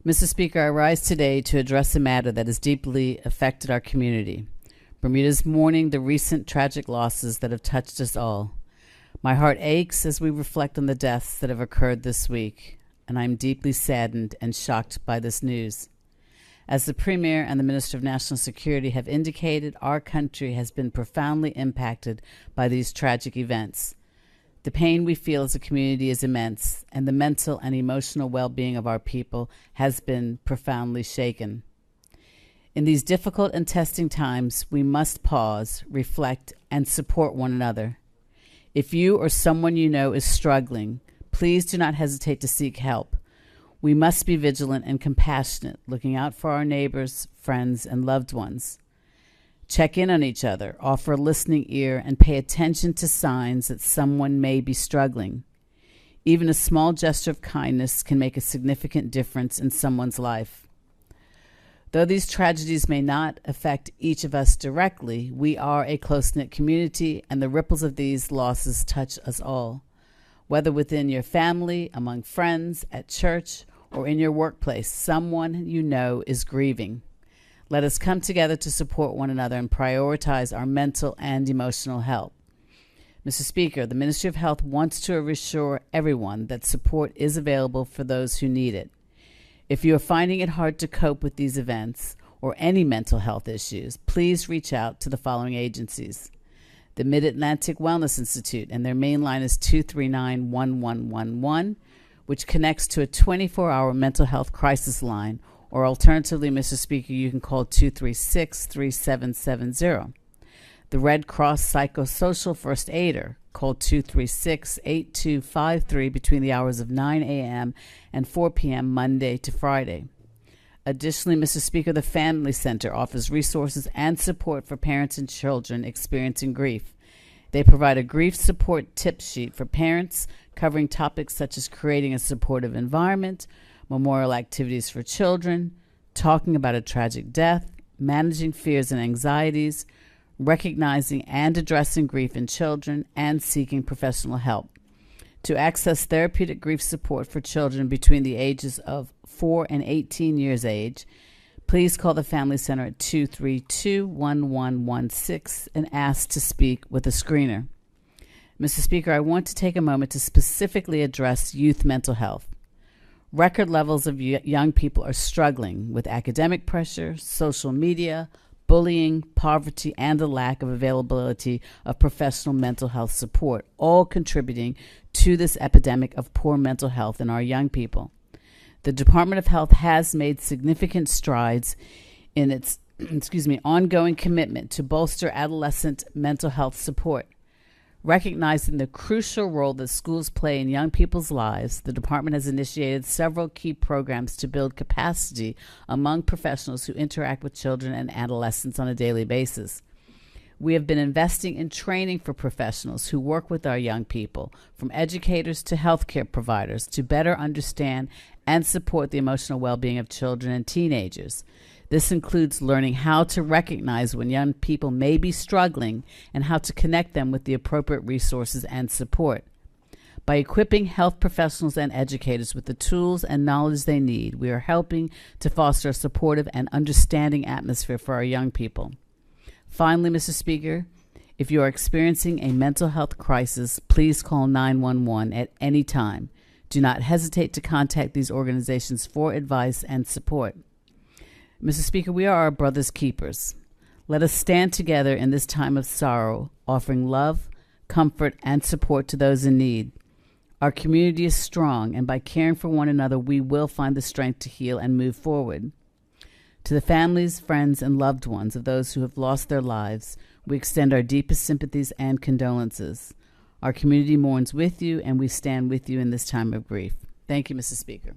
Mr. Speaker, I rise today to address a matter that has deeply affected our community. Bermuda is mourning the recent tragic losses that have touched us all. My heart aches as we reflect on the deaths that have occurred this week, and I am deeply saddened and shocked by this news. As the Premier and the Minister of National Security have indicated, our country has been profoundly impacted by these tragic events. The pain we feel as a community is immense, and the mental and emotional well-being of our people has been profoundly shaken. In these difficult and testing times, we must pause, reflect, and support one another. If you or someone you know is struggling, please do not hesitate to seek help. We must be vigilant and compassionate, looking out for our neighbors, friends, and loved ones. Check in on each other, offer a listening ear, and pay attention to signs that someone may be struggling. Even a small gesture of kindness can make a significant difference in someone's life. Though these tragedies may not affect each of us directly, we are a close-knit community, and the ripples of these losses touch us all. Whether within your family, among friends, at church, or in your workplace, someone you know is grieving. Let us come together to support one another and prioritize our mental and emotional health. Mr. Speaker, the Ministry of Health wants to reassure everyone that support is available for those who need it. If you are finding it hard to cope with these events or any mental health issues, please reach out to the following agencies. The Mid-Atlantic Wellness Institute, and their main line is 239-1111, which connects to a 24-hour mental health crisis line, or alternatively, Mr. Speaker, you can call 236-3770. The Red Cross Psychosocial First Aider, call 236-8253 between the hours of 9 a.m. and 4 p.m. Monday to Friday. Additionally, Mr. Speaker, the Family Center offers resources and support for parents and children experiencing grief. They provide a grief support tip sheet for parents covering topics such as creating a supportive environment, memorial activities for children, talking about a tragic death, managing fears and anxieties, recognizing and addressing grief in children, and seeking professional help. To access therapeutic grief support for children between the ages of 4 and 18 years age, please call the Family Center at 232-1116 and ask to speak with a screener. Mr. Speaker, I want to take a moment to specifically address youth mental health. Record levels of young people are struggling with academic pressure, social media, bullying, poverty, and the lack of availability of professional mental health support, all contributing to this epidemic of poor mental health in our young people. The Department of Health has made significant strides in its ongoing commitment to bolster adolescent mental health support. Recognizing the crucial role that schools play in young people's lives, the department has initiated several key programs to build capacity among professionals who interact with children and adolescents on a daily basis. We have been investing in training for professionals who work with our young people, from educators to healthcare providers, to better understand and support the emotional well-being of children and teenagers. This includes learning how to recognize when young people may be struggling and how to connect them with the appropriate resources and support. By equipping health professionals and educators with the tools and knowledge they need, we are helping to foster a supportive and understanding atmosphere for our young people. Finally, Mr. Speaker, if you are experiencing a mental health crisis, please call 911 at any time. Do not hesitate to contact these organizations for advice and support. Mr. Speaker, we are our brother's keepers. Let us stand together in this time of sorrow, offering love, comfort, and support to those in need. Our community is strong, and by caring for one another, we will find the strength to heal and move forward. To the families, friends, and loved ones of those who have lost their lives, we extend our deepest sympathies and condolences. Our community mourns with you, and we stand with you in this time of grief. Thank you, Mr. Speaker.